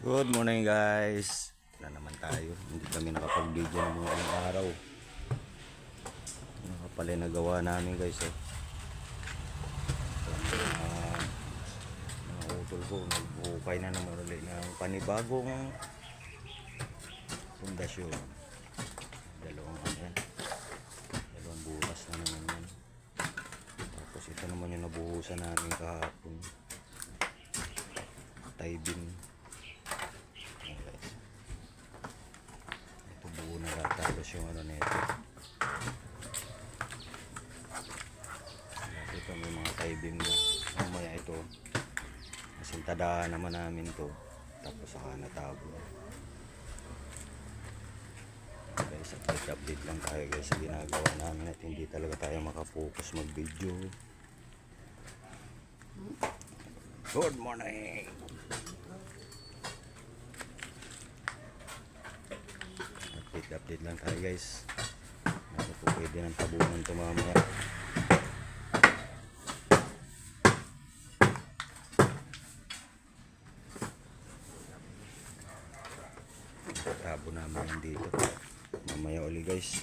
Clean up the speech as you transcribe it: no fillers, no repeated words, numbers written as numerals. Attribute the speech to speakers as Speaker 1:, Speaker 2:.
Speaker 1: Good morning guys. Na naman tayo. Hindi kami nakapag-video ng mga ilang araw. Nakapalay na gawa namin guys eh. Mga utol ko nagbuhukay na naman ulit ng panibagong pundasyon. Dalawang butas na naman yan. Tapos ito naman yung nabuhusan namin kahapon. Taibin. Tapos yung ano nito, ito may mga taibing na mamaya ito nasintadahan naman namin to, tapos saka natabo guys. Update lang tayo guys sa ginagawa namin at hindi talaga tayo makapokus mag video. Good morning. Update lang tayo guys. Ano po pwede ng tabunan ito mamaya. Tabo namin dito mamaya uli guys.